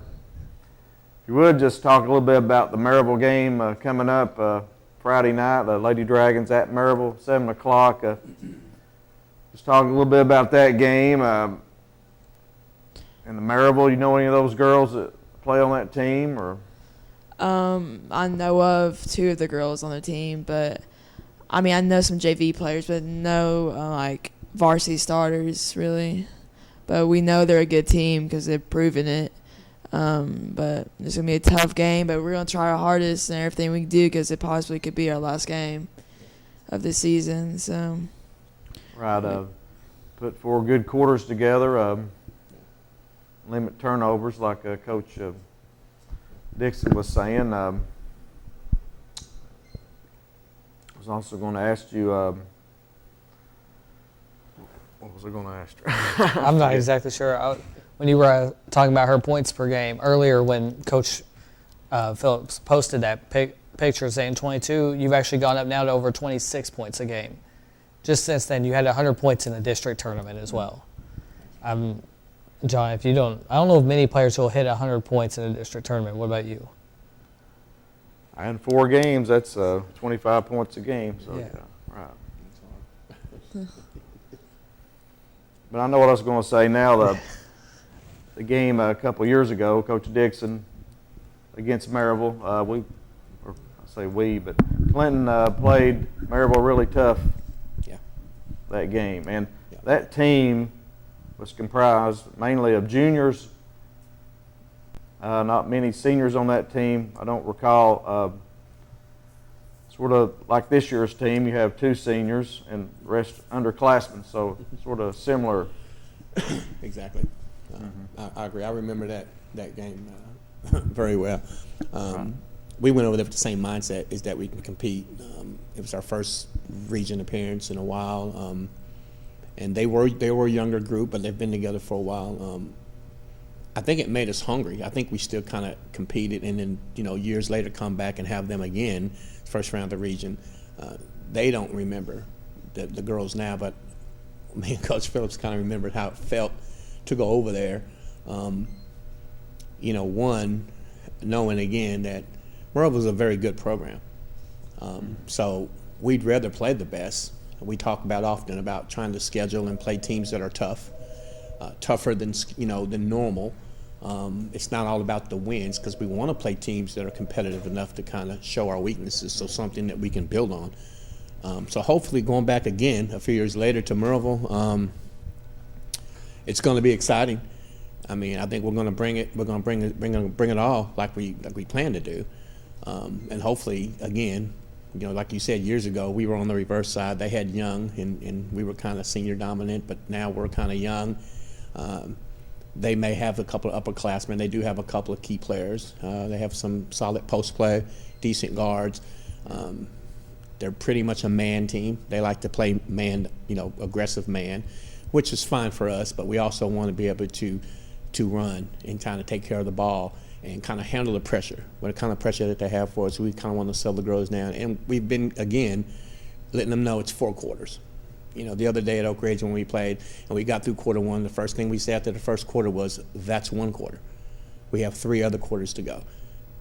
you would, just talk a little bit about the Maryville game coming up Friday night. The Lady Dragons at Maryville, 7 o'clock. Just talk a little bit about that game. And the Maryville, you know any of those girls that play on that team? Or I know of 2 of the girls on the team, but I mean I know some JV players, but no like varsity starters really. But we know they're a good team because they've proven it. But it's going to be a tough game, but we're going to try our hardest and everything we can do because it possibly could be our last game of the season. So, right. Put 4 good quarters together. Limit turnovers like Coach Dixon was saying. I was also going to ask you, what was I going to ask you? I'm not exactly sure. When you were talking about her points per game earlier, when Coach Phillips posted that picture saying 22, you've actually gone up now to over 26 points a game. Just since then, you had 100 points in the district tournament as well. John, I don't know if many players will hit 100 points in a district tournament. What about you? I had 4 games. That's 25 points a game. So yeah, right. But I know what I was going to say now. The game a couple years ago, Coach Dixon against Maryville, but Clinton played Maryville really tough that game. And that team was comprised mainly of juniors, not many seniors on that team. I don't recall, sort of like this year's team, you have 2 seniors and the rest underclassmen, so sort of similar. Exactly. I agree. I remember that game very well. We went over there with the same mindset, is that we can compete. It was our first region appearance in a while, and they were a younger group, but they've been together for a while. I think it made us hungry. I think we still kind of competed, and then years later come back and have them again, first round of the region. They don't remember the girls now, but me and Coach Phillips kind of remembered how it felt to go over there. One, knowing again that Maryville was a very good program. So we'd rather play the best. We talk about often about trying to schedule and play teams that are tough, tougher than normal. It's not all about the wins, because we want to play teams that are competitive enough to kind of show our weaknesses, so something that we can build on. So hopefully going back again a few years later to Maryville, it's going to be exciting. I mean, I think we're going to bring it. We're going to bring it all like we plan to do, and hopefully again, like you said years ago, we were on the reverse side. They had young, and we were kind of senior dominant, but now we're kind of young. They may have a couple of upperclassmen. They do have a couple of key players. They have some solid post play, decent guards. They're pretty much a man team. They like to play man, aggressive man, which is fine for us, but we also want to be able to run and kind of take care of the ball and kind of handle the pressure. What kind of pressure that they have for us, we kind of want to settle the girls down. And we've been, again, letting them know it's 4 quarters. The other day at Oak Ridge when we played and we got through quarter 1, the first thing we said after the first quarter was, that's 1 quarter. We have 3 other quarters to go.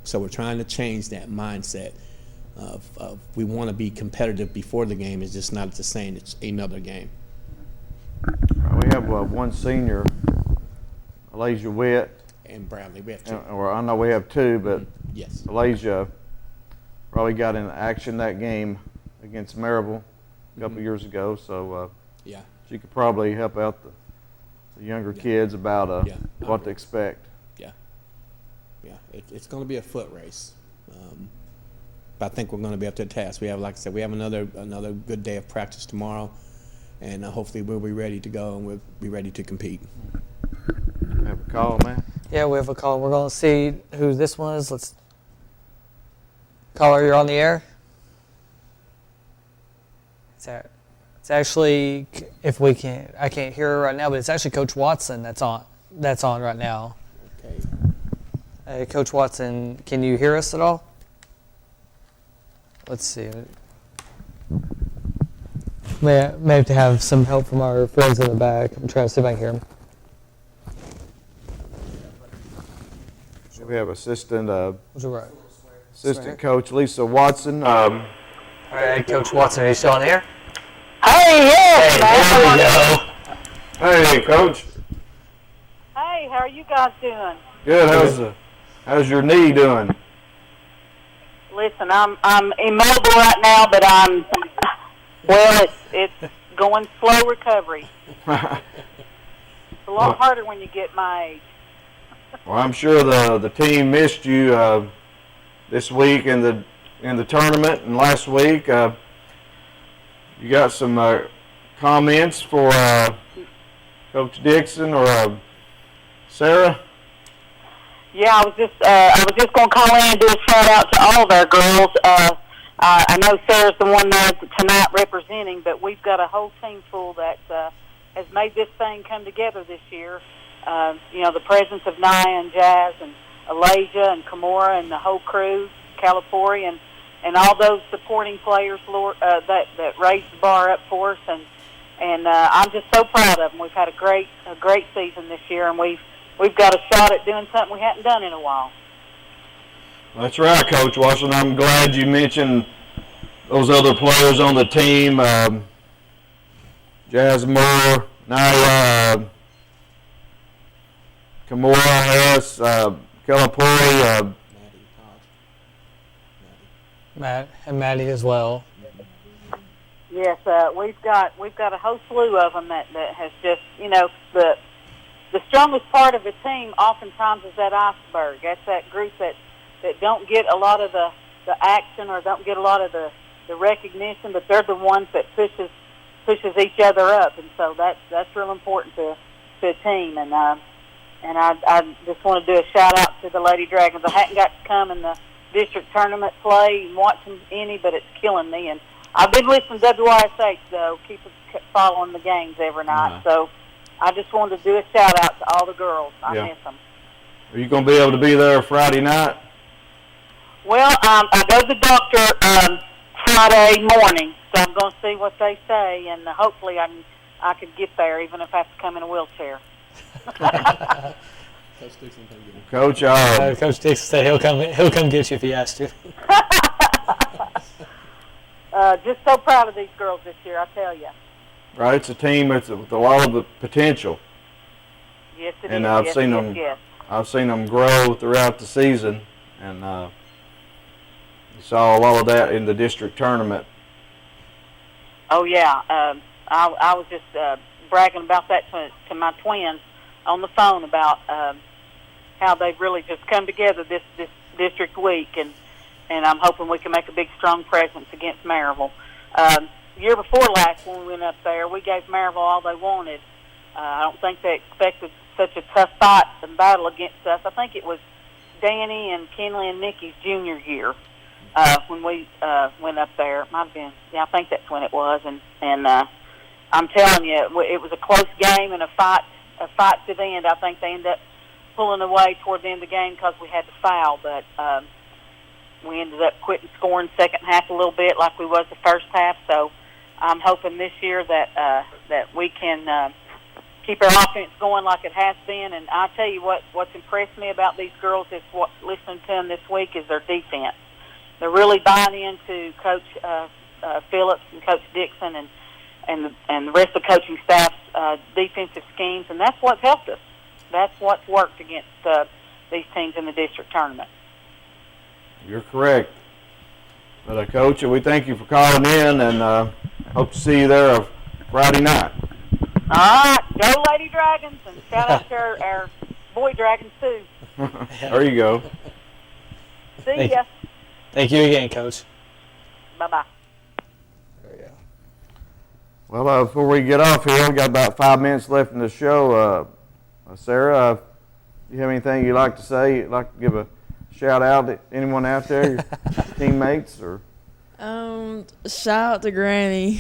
So we're trying to change that mindset of we want to be competitive before the game. It's just not the same, it's another game. We have 1 senior, Elijah Witt. And Bradley, we have 2. Or I know we have 2, but yes. Elijah probably got in action that game against Maryville a couple years ago, so she could probably help out the younger kids about what to expect. It's going to be a foot race, but I think we're going to be up to the task. We have, like I said, we have another good day of practice tomorrow, and hopefully we'll be ready to go and we'll be ready to compete. Have call, man? Yeah, we have a call. We're going to see who this one is. Let's. Caller, you're on the air. It's actually, if we can, I can't hear her right now, but it's actually Coach Watson that's on right now. Okay. Coach Watson, can you hear us at all? Let's see. May have to have some help from our friends in the back. I'm trying to see if I can hear them. We have assistant Swear. coach Lisa Watson. All right, Coach Watson, are you still on the air? Hey, yes, Hey, Coach. Hey, how are you guys doing? Good. How's your knee doing? Listen, I'm immobile right now, but it's going slow recovery. It's a lot harder when you get my age. Well, I'm sure the team missed you this week in the tournament and last week. You got some comments for Coach Dixon or Sarah? Yeah, I was just going to call in and do a shout out to all of our girls. I know Sarah's the one there tonight representing, but we've got a whole team full that has made this thing come together this year. The presence of Nia and Jazz and Alasia and Kimura and the whole crew, Calipari, and all those supporting players that raised the bar up for us, and I'm just so proud of them. We've had a great season this year, and we've got a shot at doing something we hadn't done in a while. That's right, Coach Washington. I'm glad you mentioned those other players on the team, Jazz Moore, Nia, Kimura, Harris, Calipari, Matt and Maddie as well. Yes, we've got a whole slew of them that has just, the strongest part of a team oftentimes is that iceberg. That's that group that don't get a lot of the action or don't get a lot of the recognition, but they're the ones that pushes each other up, and so that's real important to a team. And I just want to do a shout out to the Lady Dragons. I hadn't got to come in the district tournament play and watching any, but it's killing me. And I've been listening to WISH though, keep following the games every night. So I just wanted to do a shout out to all the girls. I miss them. Are you going to be able to be there Friday night? Well, I go to the doctor Friday morning, so I'm going to see what they say, and hopefully I can get there, even if I have to come in a wheelchair. Coach, Coach Dixon said he'll come get you if he has to. Just so proud of these girls this year, I tell you. Right, it's a team with a lot of potential. Yes, it and is. I've seen them grow throughout the season, and you saw a lot of that in the district tournament. Oh yeah, I was just bragging about that to my twins on the phone about how they've really just come together this district week, and I'm hoping we can make a big, strong presence against Maryville. Year before last, when we went up there, we gave Maryville all they wanted. I don't think they expected such a tough fight and battle against us. I think it was Danny and Kenley and Nikki's junior year when we went up there. It might have been, I think that's when it was. And I'm telling you, it was a close game and a fight to the end. I think they ended up pulling away toward the end of the game because we had to foul, but we ended up quitting scoring second half a little bit like we was the first half. So I'm hoping this year that we can keep our offense going like it has been. And I'll tell you what's impressed me about these girls is listening to them this week is their defense. They're really buying into Coach Phillips and Coach Dixon and the rest of the coaching staff's defensive schemes, and that's what's helped us. That's what's worked against these teams in the district tournament. You're correct. But, Coach, we thank you for calling in, and hope to see you there Friday night. All right. Go Lady Dragons, and shout out to our boy Dragons, too. There you go. See ya. Thank you again, Coach. Bye-bye. There you go. Well, before we get off here, we got about 5 minutes left in the show. Sarah, you have anything you'd like to say? You'd like to give a shout out to anyone out there, your teammates, or? Shout out to Granny.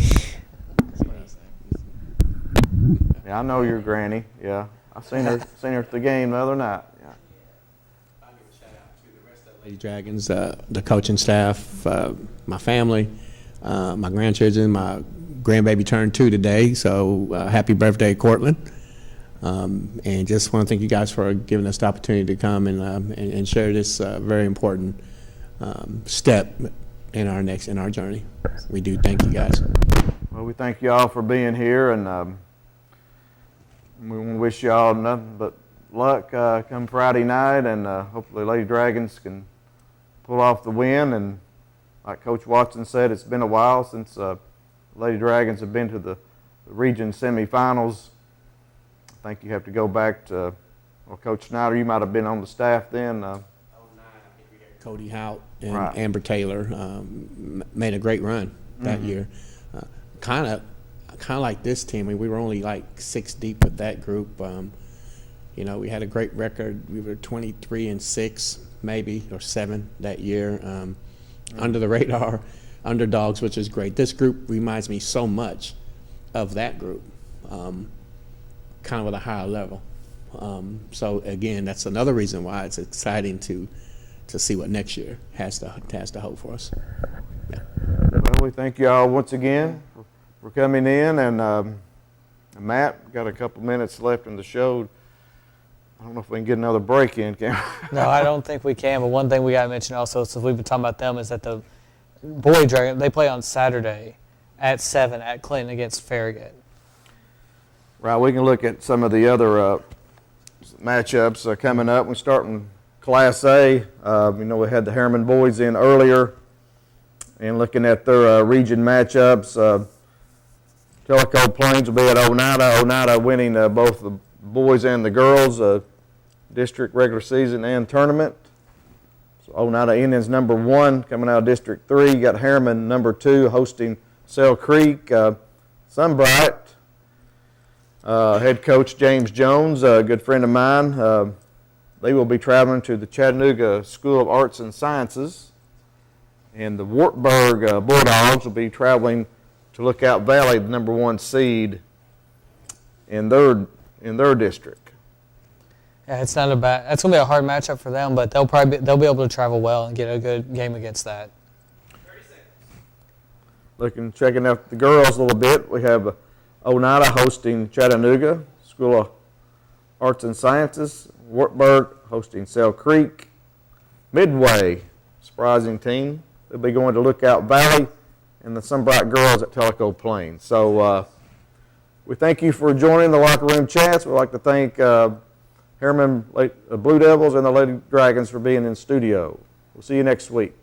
Yeah, I know your granny. Yeah, I seen her at the game the other night. Yeah. Lady Dragons, the coaching staff, my family, my grandchildren. My grandbaby turned 2 today, so happy birthday, Cortland. And just want to thank you guys for giving us the opportunity to come and share this very important step in our journey. We do thank you guys. Well, we thank you all for being here, and we want to wish you all nothing but luck come Friday night, and hopefully Lady Dragons can pull off the win. And like Coach Watson said, it's been a while since Lady Dragons have been to the region semifinals. I think you have to go back to, well, Coach Snyder, you might have been on the staff then. Cody Hout and Right. Amber Taylor made a great run that year. Kind of like this team. I mean, we were only like 6 deep with that group. We had a great record. We were 23-6, maybe, or 7 that year. Under the radar, underdogs, which is great. This group reminds me so much of that group, kind of at a higher level. So again, that's another reason why it's exciting to see what next year has to hold for us. Yeah. Well, we thank you all once again for coming in, and Matt, got a couple minutes left in the show. I don't know if we can get another break in, can we? No, I don't think we can. But one thing we got to mention also, since we've been talking about them, is that the boy Dragon, they play on Saturday at 7 at Clinton against Farragut. Right, we can look at some of the other matchups coming up. We start in Class A. We had the Harriman boys in earlier, and looking at their region matchups, Tellico Plains will be at Oneida. Oneida winning both the boys and the girls district regular season and tournament. So Oneida Indians number 1 coming out of District 3. You got Harriman number 2 hosting Sale Creek. Sunbright. Head coach James Jones, a good friend of mine, they will be traveling to the Chattanooga School of Arts and Sciences, and the Wartburg Bulldogs will be traveling to Lookout Valley, the number 1 seed in their district. Yeah, it's not a bad. That's gonna be a hard matchup for them, but they'll be able to travel well and get a good game against that. Checking out the girls a little bit, we have Oneida hosting Chattanooga School of Arts and Sciences. Wartburg hosting Sale Creek. Midway, surprising team. They'll be going to Lookout Valley, and the Sunbright girls at Tellico Plains. So we thank you for joining the Locker Room Chats. We'd like to thank Harriman Blue Devils and the Lady Dragons for being in studio. We'll see you next week.